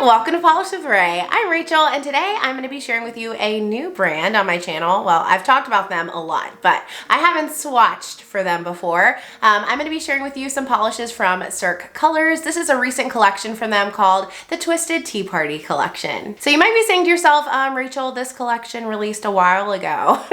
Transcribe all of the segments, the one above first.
Welcome to Polish with Ray. I'm Rachel, and today I'm going to be sharing with you a new brand on my channel. Well, I've talked about them a lot, but I haven't swatched for them before. I'm going to be sharing with you some polishes from Cirque Colors. This is a recent collection from them called the Twisted Tea Party Collection. So you might be saying to yourself, Rachel, this collection released a while ago.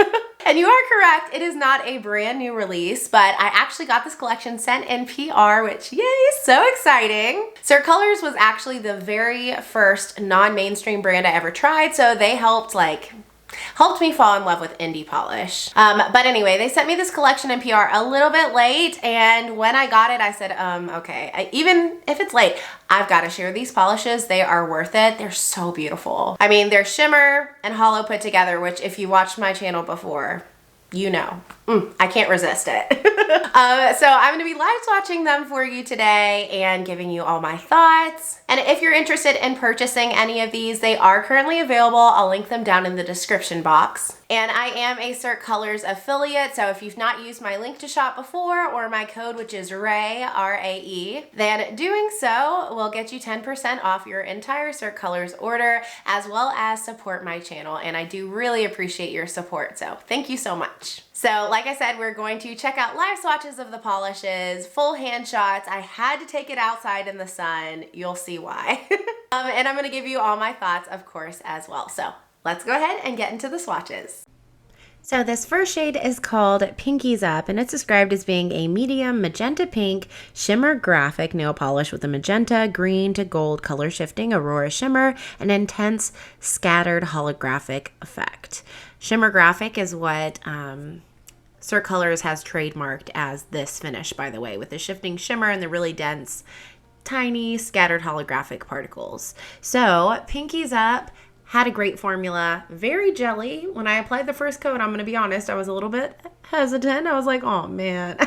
And you are correct, it is not a brand new release, but I actually got this collection sent in PR, which, yay, so exciting. Cirque Colors was actually the very first non-mainstream brand I ever tried, so they helped me fall in love with indie polish. But anyway, they sent me this collection in PR a little bit late, and when I got it, I said, okay, even if it's late, I've got to share these polishes. They are worth it. They're so beautiful. I mean, they're shimmer and hollow put together, which if you watched my channel before, you know, I can't resist it. So I'm going to be live swatching them for you today and giving you all my thoughts. And if you're interested in purchasing any of these, they are currently available. I'll link them down in the description box. And I am a Cirque Colors affiliate, so if you've not used my link to shop before or my code, which is RAE, R-A-E, then doing so will get you 10% off your entire Cirque Colors order, as well as support my channel. And I do really appreciate your support, so thank you so much. So like I said, we're going to check out live swatches of the polishes, full hand shots. I had to take it outside in the sun. You'll see why. And I'm going to give you all my thoughts, of course, as well. So let's go ahead and get into the swatches. So this first shade is called Pinkies Up, and it's described as being a medium magenta pink shimmer graphic nail polish with a magenta, green to gold color shifting Aurora Shimmer, and intense scattered holographic effect. Shimmer graphic is what Cirque Colors has trademarked as this finish, by the way, with the shifting shimmer and the really dense, tiny scattered holographic particles. So Pinkies Up had a great formula, very jelly. When I applied the first coat, I'm going to be honest, I was a little bit hesitant. I was like, oh man.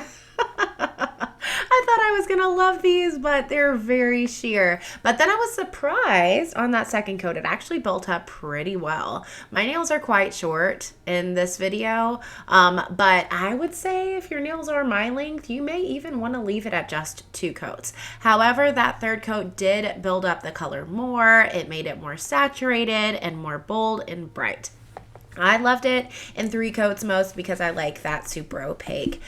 I thought I was going to love these, but they're very sheer. But then I was surprised on that second coat. It actually built up pretty well. My nails are quite short in this video, but I would say if your nails are my length, you may even want to leave it at just 2 coats. However, that third coat did build up the color more. It made it more saturated and more bold and bright. I loved it in 3 coats most because I like that super opaque,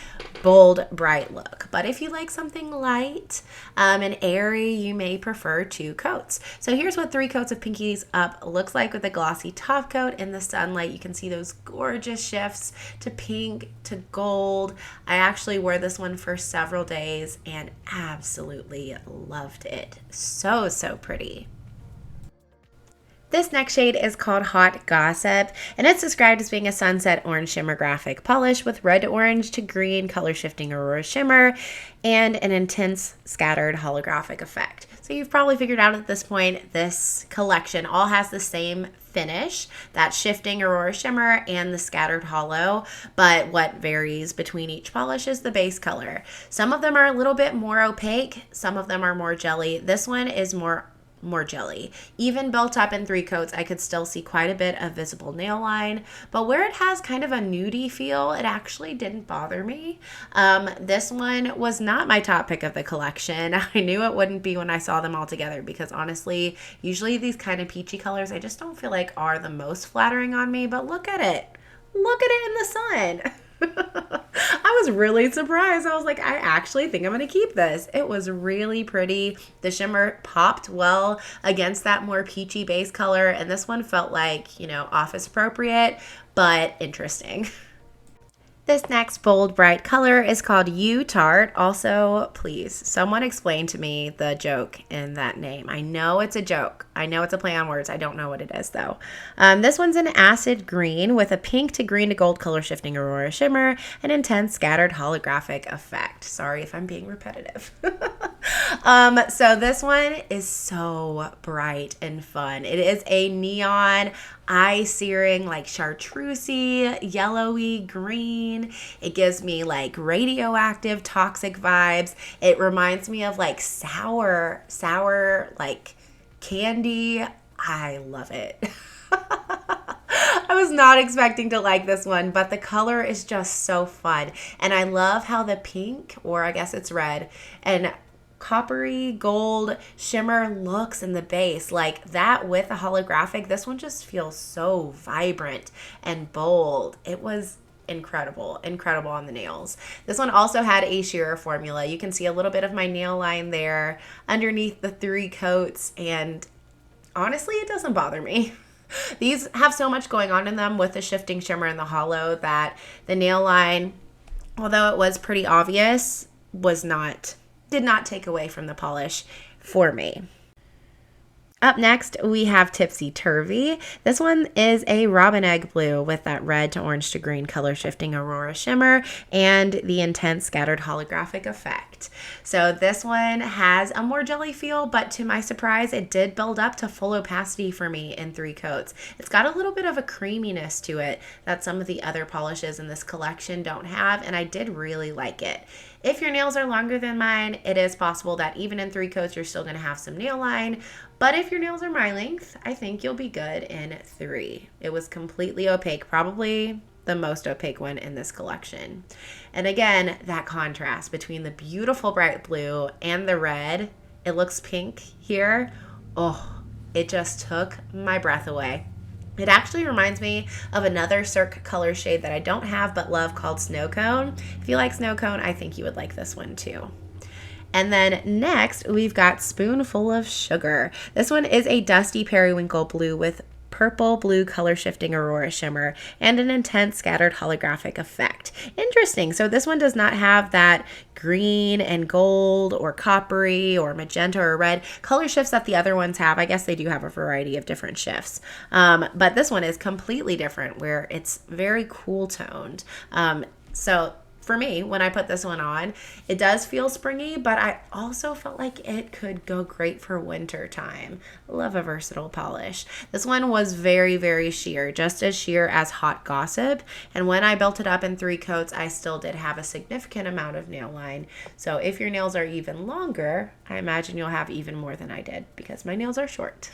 bold, bright look. But if you like something light and airy, you may prefer 2 coats. So here's what 3 coats of Pinkies Up looks like with a glossy top coat. In the sunlight, you can see those gorgeous shifts to pink to gold. I actually wore this one for several days and absolutely loved it. So, so pretty. This next shade is called Hot Gossip, and it's described as being a sunset orange shimmer graphic polish with red to orange to green color shifting Aurora Shimmer and an intense scattered holographic effect. So you've probably figured out at this point, this collection all has the same finish, that shifting Aurora Shimmer and the scattered hollow, but what varies between each polish is the base color. Some of them are a little bit more opaque, some of them are more jelly. This one is more jelly. Even built up in 3 coats, I could still see quite a bit of visible nail line, but where it has kind of a nudie feel, it actually didn't bother me. This one was not my top pick of the collection. I knew it wouldn't be when I saw them all together because honestly, usually these kind of peachy colors I just don't feel like are the most flattering on me, but look at it. Look at it in the sun. I was really surprised. I was like, I actually think I'm going to keep this. It was really pretty. The shimmer popped well against that more peachy base color, and this one felt like, you know, office appropriate, but interesting. This next bold, bright color is called Tart. Also, please, someone explain to me the joke in that name. I know it's a joke. I know it's a play on words. I don't know what it is, though. This one's an acid green with a pink to green to gold color shifting Aurora Shimmer and intense scattered holographic effect. Sorry if I'm being repetitive. So this one is so bright and fun. It is a neon, eye-searing, like chartreusey, yellowy green. It gives me like radioactive, toxic vibes. It reminds me of like sour like candy. I love it. I was not expecting to like this one, but the color is just so fun. And I love how the pink, or I guess it's red, and coppery gold shimmer looks in the base. Like that with the holographic, this one just feels so vibrant and bold. It was incredible on the nails. This one also had a shearer formula. You can see a little bit of my nail line there underneath the 3 coats, and honestly, it doesn't bother me. These have so much going on in them with the shifting shimmer and the hollow that the nail line, although it was pretty obvious, did not take away from the polish for me. Up next, we have Tipsy Turvy. This one is a robin egg blue with that red to orange to green color shifting Aurora Shimmer and the intense scattered holographic effect. So this one has a more jelly feel, but to my surprise, it did build up to full opacity for me in 3 coats. It's got a little bit of a creaminess to it that some of the other polishes in this collection don't have, and I did really like it. If your nails are longer than mine, it is possible that even in 3 coats, you're still going to have some nail line. But if your nails are my length, I think you'll be good in 3. It was completely opaque, probably the most opaque one in this collection. And again, that contrast between the beautiful bright blue and the red, it looks pink here. Oh, it just took my breath away. It actually reminds me of another Cirque Colors shade that I don't have but love called Snow Cone. If you like Snow Cone, I think you would like this one too. And then next, we've got Spoonful of Sugar. This one is a dusty periwinkle blue with purple blue color shifting Aurora Shimmer and an intense scattered holographic effect. Interesting. So this one does not have that green and gold or coppery or magenta or red color shifts that the other ones have. I guess they do have a variety of different shifts. But this one is completely different where it's very cool toned. So for me, when I put this one on, it does feel springy, but I also felt like it could go great for winter time. Love a versatile polish. This one was very, very sheer, just as sheer as Hot Gossip. And when I built it up in 3 coats, I still did have a significant amount of nail line. So if your nails are even longer, I imagine you'll have even more than I did because my nails are short.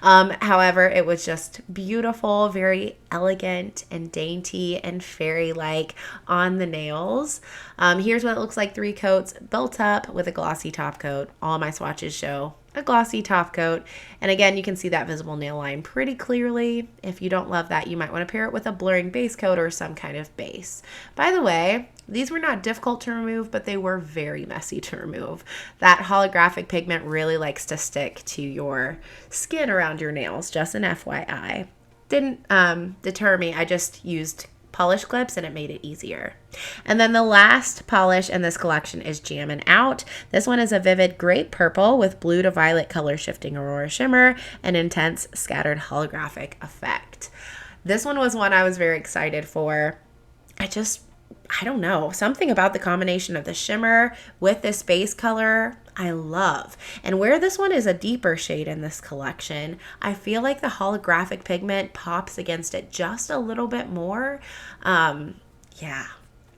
However, it was just beautiful, very elegant and dainty and fairy-like on the nails. Here's what it looks like 3 coats built up with a glossy top coat. All my swatches show a glossy top coat. And again, you can see that visible nail line pretty clearly. If you don't love that, you might want to pair it with a blurring base coat or some kind of base. By the way, these were not difficult to remove, but they were very messy to remove. That holographic pigment really likes to stick to your skin around your nails, just an FYI. Didn't deter me. I just used polish clips and it made it easier. And then the last polish in this collection is Jammin' Out. This one is a vivid grape purple with blue to violet color shifting Aurora Shimmer and intense scattered holographic effect. This one was one I was very excited for. I don't know, something about the combination of the shimmer with this base color I love. And where this one is a deeper shade in this collection, I feel like the holographic pigment pops against it just a little bit more. Yeah,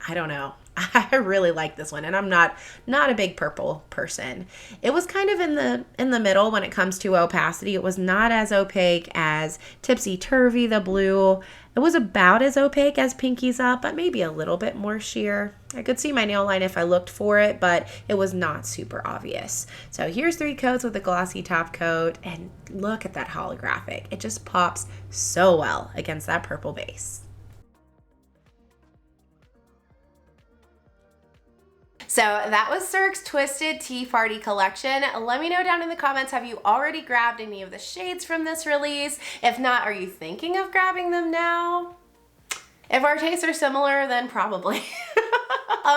I don't know. I really like this one, and I'm not a big purple person. It was kind of in the middle when it comes to opacity. It was not as opaque as Tipsy Turvy, the blue. It was about as opaque as Pinkies Up, but maybe a little bit more sheer. I could see my nail line if I looked for it, but it was not super obvious. So here's 3 coats with a glossy top coat, and look at that holographic. It just pops so well against that purple base. So that was Cirque's Twisted Tea Party collection. Let me know down in the comments, have you already grabbed any of the shades from this release? If not, are you thinking of grabbing them now? If our tastes are similar, then probably.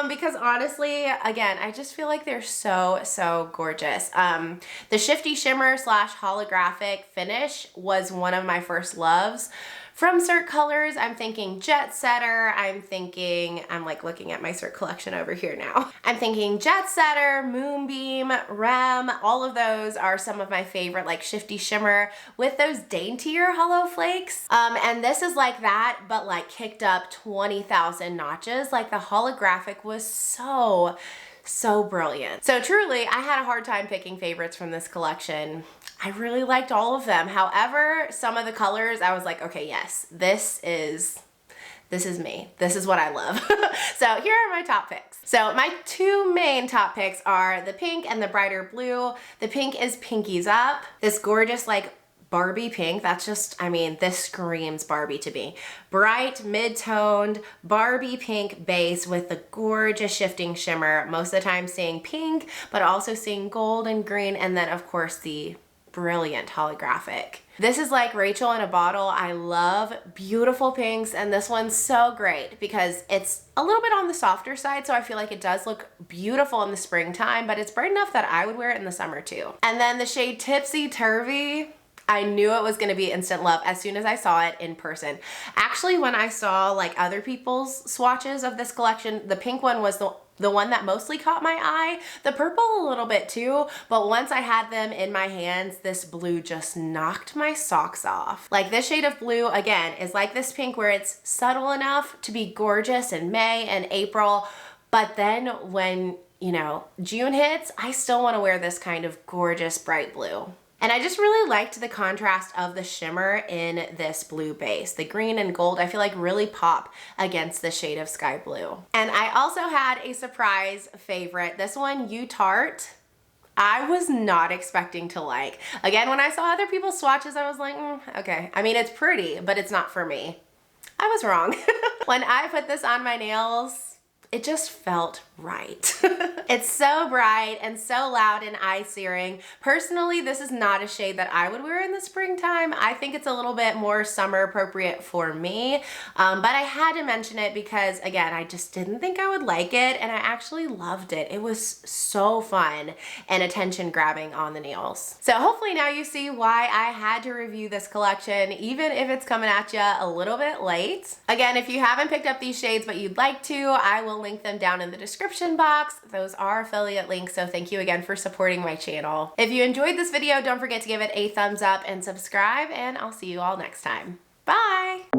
Because honestly, again, I just feel like they're so gorgeous. The shifty shimmer / holographic finish was one of my first loves. From Cirque Colors, I'm thinking Jet Setter. I'm like looking at my Cirque collection over here now. I'm thinking Jet Setter, Moonbeam, Rem, all of those are some of my favorite, like shifty shimmer with those daintier hollow flakes. And this is like that, but like kicked up 20,000 notches. Like the holographic was so brilliant. So truly, I had a hard time picking favorites from this collection. I really liked all of them. However, some of the colors, I was like, okay, yes, this is This is me. This is what I love. So here are my top picks. So my two main top picks are the pink and the brighter blue. The pink is Pinkies Up. This gorgeous like Barbie pink. That's just, I mean, this screams Barbie to me. Bright, mid-toned, Barbie pink base with the gorgeous shifting shimmer. Most of the time seeing pink, but also seeing gold and green, and then of course the brilliant holographic. This is like Rachel in a bottle. I love beautiful pinks, and this one's so great because it's a little bit on the softer side, so I feel like it does look beautiful in the springtime, but it's bright enough that I would wear it in the summer too. And then the shade Tipsy Turvy, I knew it was gonna be instant love as soon as I saw it in person. Actually, when I saw like other people's swatches of this collection, the pink one was the one that mostly caught my eye. The purple a little bit too, but once I had them in my hands, this blue just knocked my socks off. Like this shade of blue, again, is like this pink where it's subtle enough to be gorgeous in May and April, but then when, you know, June hits, I still wanna wear this kind of gorgeous bright blue. And I just really liked the contrast of the shimmer in this blue base. The green and gold, I feel like really pop against the shade of sky blue. And I also had a surprise favorite. This one, Tart, I was not expecting to like. Again, when I saw other people's swatches, I was like, okay. I mean, it's pretty, but it's not for me. I was wrong. When I put this on my nails, it just felt right. It's so bright and so loud and eye-searing. Personally, this is not a shade that I would wear in the springtime. I think it's a little bit more summer appropriate for me, but I had to mention it because, again, I just didn't think I would like it, and I actually loved it. It was so fun and attention-grabbing on the nails. So hopefully now you see why I had to review this collection, even if it's coming at you a little bit late. Again, if you haven't picked up these shades but you'd like to, I will link them down in the description box. Those are affiliate links, so thank you again for supporting my channel. If you enjoyed this video, don't forget to give it a thumbs up and subscribe, and I'll see you all next time. Bye!